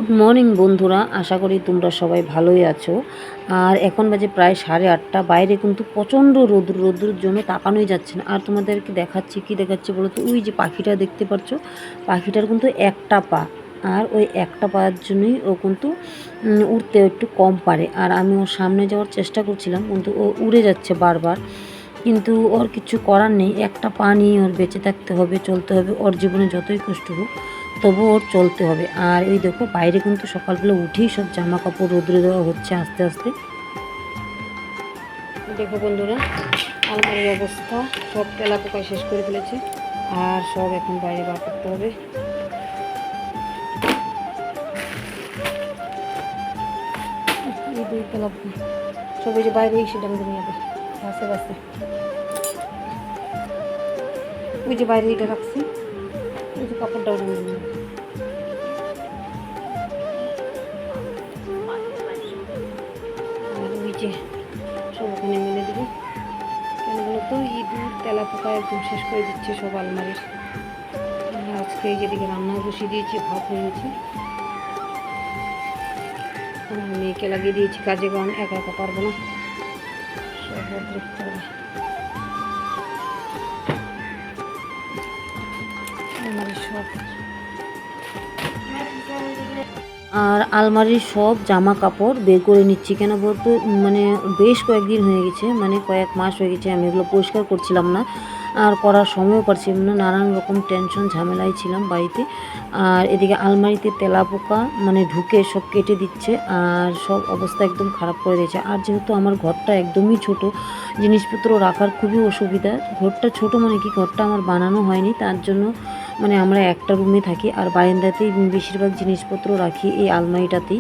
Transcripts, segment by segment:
Good morning বন্ধুরা, আশা করি তোমরা সবাই ভালোই আছো। আর এখন বাজে প্রায় 8:30। বাইরে কিন্তু প্রচণ্ড রোদ্রের জন্য তাকানোই যাচ্ছে না। আর তোমাদেরকে দেখাচ্ছি, কি দেখাচ্ছি বলো তো, ওই যে পাখিটা দেখতে পাচ্ছ, পাখিটার কিন্তু একটা পা। আর ওই একটা পায়ের জন্যই ও কিন্তু উড়তে একটু কম পারে। আর আমি ওর সামনে যাওয়ার চেষ্টা করছিলাম, কিন্তু ও উড়ে যাচ্ছে বারবার। কিন্তু ওর কিছু করার নেই, একটা পা নিয়ে ওর বেঁচে থাকতে হবে, চলতে হবে। ওর জীবনে যতই কষ্ট হোক তবু ওর চলতে হবে। আর এই দেখো, বাইরে কিন্তু সকালবেলা উঠেই সব জামা কাপড় রোদ্রে দেওয়া হচ্ছে আস্তে আস্তে। দেখো বন্ধুরা, আলমারির অবস্থা, সব তেলা পোকায় শেষ করে ফেলেছে। আর সব এখন বাইরে বার করতে হবে। এই দুই তেলা পোকা সব এই যে বাইরে এসে ডাঙ্গে নিয়ে যাবে বাসে বাসে। ওই যে বাইরে এটা রাখছি, ওই যে কাপড়টাও ডাঙ্গে নিয়ে যাবে। আর ওই যে সব ওখানে মেলে দেবো। কেন বলো তো, ইঁদুর তেলা পোকা একদম শেষ করে দিচ্ছে সব আলমারির। আজকে এই যেদিকে রান্না বসিয়ে দিয়েছি, ভাত হয়ে গেছে। আমার মেয়েকে লাগিয়ে দিয়েছি কাজে, কারণ একা একা পারবো না, সব দেখতে হবে। আলমারির সব আর আলমারির সব জামা কাপড় বের করে নিচ্ছি। কেন বলতো, মানে বেশ কয়েকদিন হয়ে গেছে, মানে কয়েক মাস হয়ে গেছে আমি এগুলো পরিষ্কার করছিলাম না, আর করার সময়ও পাচ্ছিলাম না। নানান রকম টেনশন ঝামেলায় ছিলাম বাড়িতে। আর এদিকে আলমারিতে তেলা পোকা মানে ঢুকে সব কেটে দিচ্ছে, আর সব অবস্থা একদম খারাপ করে দিয়েছে। আর যেহেতু আমার ঘরটা একদমই ছোট, জিনিসপত্র রাখার খুবই অসুবিধা। ঘরটা ছোট মানে কি, ঘরটা আমার বানানো হয়নি, তার জন্য মানে আমরা একটা রুমে থাকি। আর বারান্দাতেই বেশিরভাগ জিনিসপত্র রাখি, এই আলমারিটাতেই।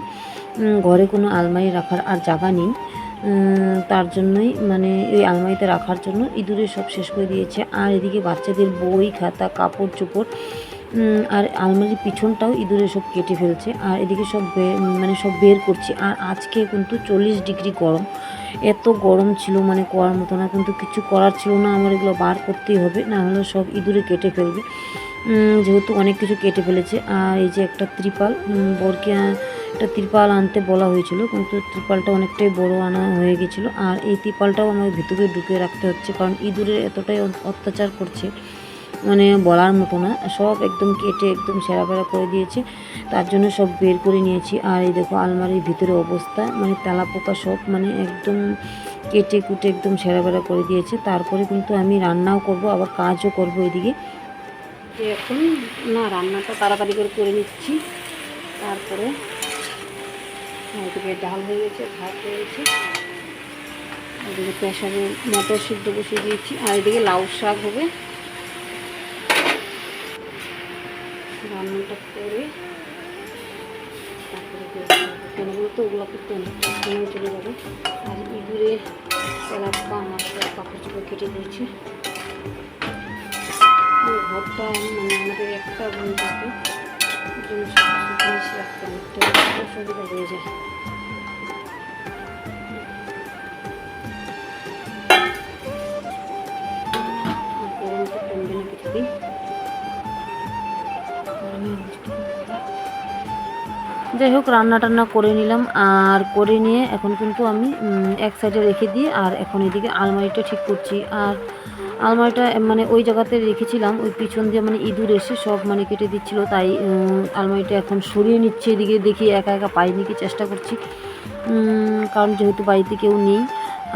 ঘরে কোনো আলমারি রাখার আর জায়গা নেই, তার জন্যই মানে এই আলমারিতে রাখার জন্য ইঁদুরে সব শেষ করে দিয়েছে। আর এদিকে বাচ্চাদের বই খাতা কাপড় চোপড়, আর আলমারির পিছনটাও ইঁদুরে সব কেটে ফেলছে। আর এদিকে সব মানে সব বের করছি। আর আজকে কিন্তু 40 ডিগ্রি গরম, এত গরম ছিল মানে করার মতো না, কিন্তু কিছু করার ছিল না, আমার এগুলো বার করতেই হবে, না হলে সব ইঁদুরে কেটে ফেলবে। যেহেতু অনেক কিছু কেটে ফেলেছে। আর এই যে একটা ত্রিপাল, বরকে একটা ত্রিপাল আনতে বলা হয়েছিল, কিন্তু ত্রিপালটা অনেকটাই বড় আনা হয়ে গেছিলো। আর এই ত্রিপালটাও আমার ভিতরে ঢুকে রাখতে হচ্ছে, কারণ ইঁদুরের এতটাই অত্যাচার করছে মানে বলার মতো না। সব একদম কেটে একদম সেরা করে দিয়েছে, তার জন্য সব বের করে নিয়েছি। আর এই দেখো আলমারির ভিতরে অবস্থা, মানে তেলা পোকা সব মানে একদম কেটে কুটে একদম সেরা করে দিয়েছে। তারপরে কিন্তু আমি রান্নাও করব, আবার কাজও করব এদিকে। এখন না, রান্নাটা তাড়াতাড়ি করে নিচ্ছি। তারপরে এদিকে ডাল হয়ে গেছে, ভাত হয়ে গেছে, এদিকে প্রেসারে মটর সিদ্ধ বসিয়ে দিয়েছি। আর এদিকে লাউ শাক হবে। রান্নাটা করে তারপরে কেনগুলো তো ওগুলো করতে অনেকটা সময় চলে যাবে। আর ইঁদুরে তেলা পোকা আমার সব কাপড় চোপড় কেটে দিয়েছে। ঘরটা মানে আমাদের একটা রুম থাকে, জিনিস রাখতে অনেকটা অসুবিধা হয়ে যায়। গরমটা কমবে না কিছুদিন। যাই হোক, রান্না টান্না করে নিলাম। আর করে নিয়ে এখন কিন্তু আমি এক সাইডে রেখে দিই। আর এখন এদিকে আলমারিটা ঠিক করছি। আর আলমারিটা মানে ওই জায়গাতে রেখেছিলাম, ওই পিছন দিয়ে মানে ইঁদুর এসে সব মানে কেটে দিচ্ছিলো, তাই আলমারিটা এখন সরিয়ে নিচ্ছে। এদিকে দেখি একা একা পাইনি কি চেষ্টা করছি, কারণ যেহেতু বাড়িতে কেউ নেই।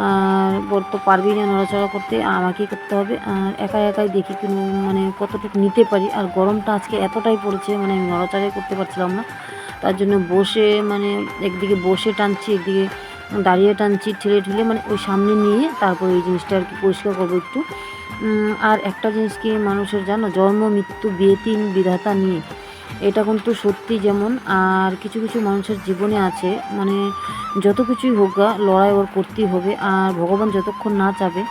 আর বর তো পারবেই না নড়াচড়া করতে, আমাকেই করতে হবে। আর একাই একাই দেখি মানে কতটুকু নিতে পারি। আর গরমটা আজকে এতটাই পড়েছে, মানে আমি নড়াচড়াই করতে পারছিলাম না, তার জন্য বসে মানে একদিকে বসে টানছি, একদিকে দাঁড়িয়ে টানছি, ঠেলে মানে ওই সামনে নিয়ে তারপর এই জিনিসটা আর কি পরিষ্কার করবো একটু। আর একটা জিনিস কি, মানুষের জানো, জন্ম মৃত্যু বিয়ে তিন বিধাতা নিয়ে, এটা কিন্তু সত্যি। যেমন আর কিছু কিছু মানুষের জীবনে আছে, মানে যত কিছুই হোক গা, লড়াই ওর করতেই হবে। আর ভগবান যতক্ষণ না চাবে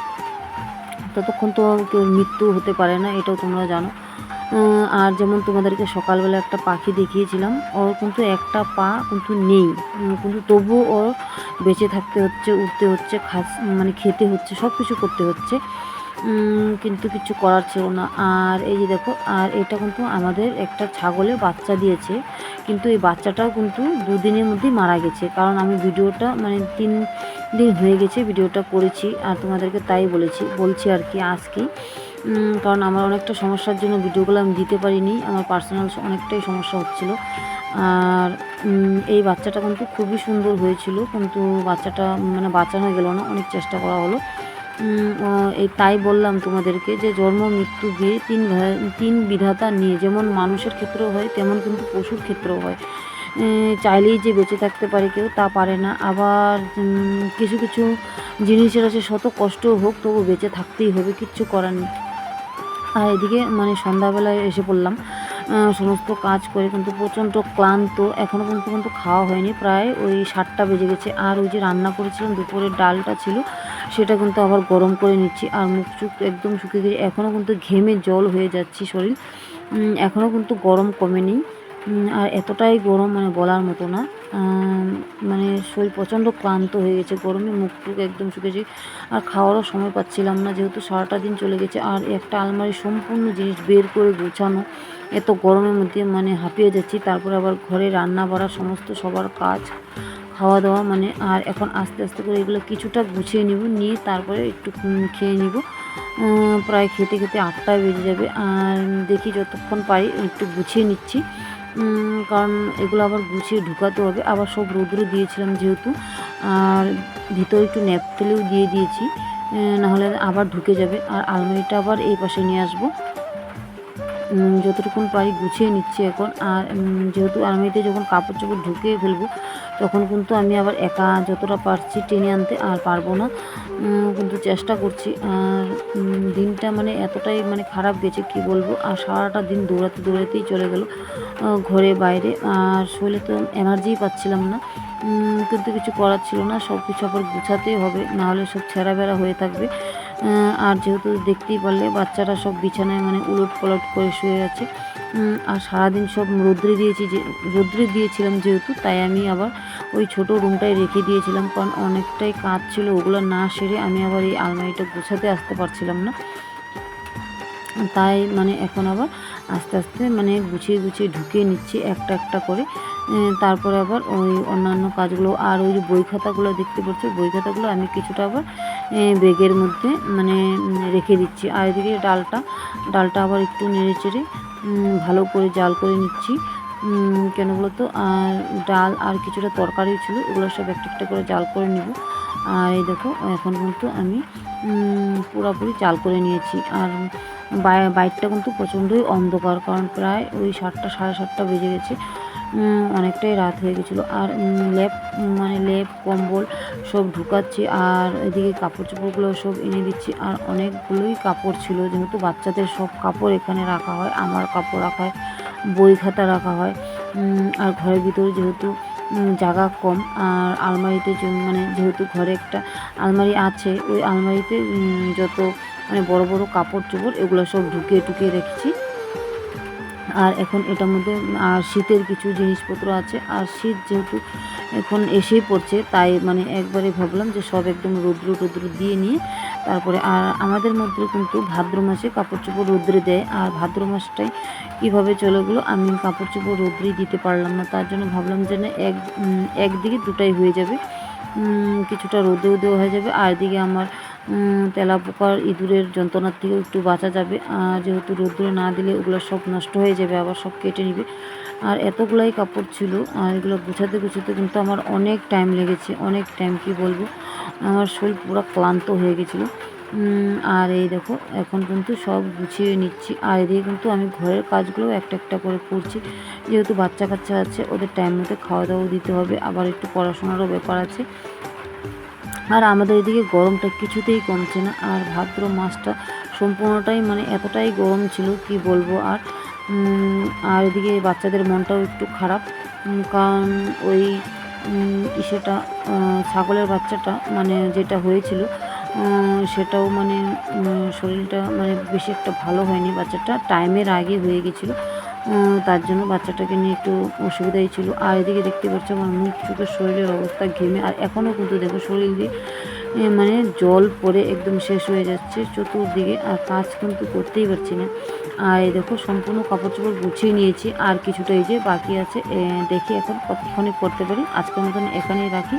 ততক্ষণ তো কেউ মৃত্যু হতে পারে না, এটাও তোমরা জানো। আর যেমন তোমাদেরকে সকালবেলা একটা পাখি দেখিয়েছিলাম, ওর কিন্তু একটা পা কিন্তু নেই, কিন্তু তবুও ওর বেঁচে থাকতে হচ্ছে, উঠতে হচ্ছে, মানে খেতে হচ্ছে, সব কিছু করতে হচ্ছে। কিন্তু কিছু করার ছিল না। আর এই যে দেখো, আর এটা কিন্তু আমাদের একটা ছাগলের বাচ্চা দিয়েছে, কিন্তু এই বাচ্চাটাও কিন্তু 2 দিনের মধ্যেই মারা গেছে। কারণ আমি ভিডিওটা মানে 3 দিন হয়ে গেছে ভিডিওটা করেছি, আর তোমাদেরকে তাই বলছি আর কি আজকেই। কারণ আমার অনেকটা সমস্যার জন্য ভিডিওগুলো আমি দিতে পারিনি, আমার পার্সোনাল অনেকটাই সমস্যা হচ্ছিল। আর এই বাচ্চাটা কিন্তু খুবই সুন্দর হয়েছিল, কিন্তু বাচ্চাটা মানে বাঁচানো গেল না, অনেক চেষ্টা করা হলো। এই তাই বললাম তোমাদেরকে যে জন্ম মৃত্যু দিয়ে তিন বিধাতা নিয়ে, যেমন মানুষের ক্ষেত্রেও হয় তেমন কিন্তু পশুর ক্ষেত্রেও হয়। চাইলেই যে বেঁচে থাকতে পারে কেউ তা পারে না। আবার কিছু কিছু জিনিসের আছে শত কষ্ট হোক তবু বেঁচে থাকতেই হবে, কিচ্ছু করার নেই। আর এদিকে মানে সন্ধ্যাবেলায় এসে পড়লাম, সমস্ত কাজ করে কিন্তু প্রচণ্ড ক্লান্ত, এখনও কিন্তু খাওয়া হয়নি, প্রায় ওই 7টা বেজে গেছে। আর ওই যে রান্না করেছিলাম দুপুরের ডালটা ছিল, সেটা কিন্তু আবার গরম করে নিচ্ছি। আর মুখ চুখ একদম শুকিয়ে গেছে, এখনও কিন্তু ঘেমে জল হয়ে যাচ্ছি শরীর, এখনও কিন্তু গরম কমেনি। আর এতটাই গরম মানে বলার মতো না, মানে শরীর প্রচণ্ড ক্লান্ত হয়ে গেছে, গরমে মুখ টুক একদম শুকিয়েছে। আর খাওয়ারও সময় পাচ্ছিলাম না, যেহেতু সারাটা দিন চলে গেছে। আর একটা আলমারি সম্পূর্ণ জিনিস বের করে গুছানো, এত গরমের মধ্যে মানে হাঁপিয়ে যাচ্ছি। তারপরে আবার ঘরে রান্না বাড়া সমস্ত সবার কাজ, খাওয়া দাওয়া মানে। আর এখন আস্তে আস্তে করে এগুলো কিছুটা গুছিয়ে নিয়ে তারপরে একটু খেয়ে নিব। প্রায় খেতে খেতে 8টা বেজে যাবে। আর দেখি যতক্ষণ পারি একটু গুছিয়ে নিচ্ছি, কারণ এগুলো আবার গুছিয়ে ঢুকাতে হবে। আবার সব রোদ্রে দিয়েছিলাম যেহেতু, আর ভিতরে একটু ন্যাপথেলেও দিয়ে দিয়েছি, নাহলে আবার ঢুকে যাবে। আর আলমারিটা আবার এই পাশে নিয়ে আসবো, যতটুকুন পারি গুছিয়ে নিচ্ছি এখন। আর যেহেতু আলমারিতে যখন কাপড় চোপড় ঢুকিয়ে ফেলবো তখন কিন্তু আমি আবার একা যতটা পারছি টেনে আনতে আর পারবো না, কিন্তু চেষ্টা করছি। আর দিনটা মানে এতটাই মানে খারাপ গেছে কি বলবো। আর সারাটা দিন দৌড়াতেই চলে গেল, ঘরে বাইরে। আর শরীরে তো এনার্জিই পাচ্ছিলাম না, কিন্তু কিছু করার ছিল না, সব কিছু আবার গুছাতেই হবে, নাহলে সব ছেঁড়া বেড়া হয়ে থাকবে। আর যেহেতু দেখতেই পারলে বাচ্চারা সব বিছানায় মানে উলট পালট করে শুয়ে আছে। আর সারাদিন সব রৌদ্রে দিয়েছিলাম যেহেতু, তাই আমি আবার ওই ছোট রুমটায় রেখে দিয়েছিলাম, কারণ অনেকটাই কাজ ছিল, ওগুলো না সেরে আমি আবার এই আলমারিটা গুছাতে আসতে পারছিলাম না। তাই মানে এখন আবার আস্তে আস্তে মানে গুছিয়ে ঢুকিয়ে নিচ্ছি একটা একটা করে। তারপরে আবার ওই অন্যান্য কাজগুলো, আর ওই যে বই খাতাগুলো দেখতে পাচ্ছ, বই খাতাগুলো আমি কিছুটা আবার ব্যাগের মধ্যে মানে রেখে দিচ্ছি। আর এদিকে ডালটা আবার একটু নেড়ে চেড়ে ভালো করে জাল করে নিচ্ছি। কেন বলো তো, আর ডাল আর কিছুটা তরকারিও ছিল, ওগুলো সব একটা করে জাল করে নিব। আর এই দেখো এখন কিন্তু আমি পুরোপুরি জাল করে নিয়েছি। আর বাইরটা কিন্তু প্রচণ্ডই অন্ধকার, কারণ প্রায় ওই 7টা সাড়ে 7টা বেজে গেছে, অনেকটাই রাত হয়ে গেছিলো। আর লেপ কম্বল সব ঢুকাচ্ছি, আর এদিকে কাপড় চোপড়গুলো সব এনে দিচ্ছি। আর অনেকগুলোই কাপড় ছিল, যেহেতু বাচ্চাদের সব কাপড় এখানে রাখা হয়, আমার কাপড় রাখা হয়, বই খাতা রাখা হয়। আর ঘরের ভিতরে যেহেতু জায়গা কম, আর আলমারিতে মানে যেহেতু ঘরে একটা আলমারি আছে, ওই আলমারিতে যত মানে বড় বড় কাপড় চোপড় এগুলো সব ঢুকিয়ে রেখেছি। আর এখন এটার মধ্যে আর শীতের কিছু জিনিসপত্র আছে, আর শীত যেহেতু এখন এসেই পড়ছে, তাই মানে একবারে ভাবলাম যে সব একদম রৌদ্র দিয়ে নিয়ে তারপরে। আর আমাদের মধ্যে কিন্তু ভাদ্র মাসে কাপড় চোপড় রৌদ্রে দেয়, আর ভাদ্র মাসটাই কীভাবে চলে গেলো, আমি কাপড় চোপড় রৌদ্রেই দিতে পারলাম না। তার জন্য ভাবলাম যে না, একদিকে দুটাই হয়ে যাবে, কিছুটা রোদেও দেওয়া হয়ে যাবে, আর এদিকে আমার তেলাপোকার ইঁদুরের যন্ত্রণার থেকেও একটু বাঁচা যাবে। আর যেহেতু রোদ্দুরে না দিলে ওগুলো সব নষ্ট হয়ে যাবে, আবার সব কেটে নেবে। আর এতগুলাই কাপড় ছিল, আর এগুলো গুছাতে কিন্তু আমার অনেক টাইম লেগেছে, অনেক টাইম কি বলবো, আমার শরীর পুরো ক্লান্ত হয়ে গেছিলো। আর এই দেখো এখন কিন্তু সব গুছিয়ে নিচ্ছি। আর এদিকে কিন্তু আমি ঘরের কাজগুলো একটা করে করছি, যেহেতু বাচ্চা কাচ্চা আছে, ওদের টাইম মতো খাওয়া দাওয়া দিতে হবে, আবার একটু পড়াশোনারও ব্যাপার আছে। আর আমাদের এদিকে গরমটা কিছুতেই কমছে না, আর ভাদ্র মাসটা সম্পূর্ণটাই মানে এতটাই গরম ছিল কি বলবো। আর এদিকে বাচ্চাদের মনটাও একটু খারাপ, কারণ ওই সেটা ছাগলের বাচ্চাটা মানে যেটা হয়েছিল, সেটাও মানে শরীরটা মানে বেশি একটা ভালো হয়নি, বাচ্চাটা টাইমের আগে হয়ে গেছিলো, তার জন্য বাচ্চাটাকে নিয়ে একটু অসুবিধাই ছিল। আর এদিকে দেখতে পাচ্ছ আমার মুখ চোখের শরীরের অবস্থা ঘেমে, আর এখনও কিন্তু দেখো শরীর দিয়ে মানে জল পড়ে একদম শেষ হয়ে যাচ্ছে চতুর্দিকে, আর কাজ কিন্তু করতেই পারছি না। আর এই দেখো সম্পূর্ণ কাপড় চোপড় গুছিয়ে নিয়েছি, আর কিছুটা এই যে বাকি আছে। দেখি এখন কতক্ষণে করতে পারি। আজকের মতন এখানেই রাখি।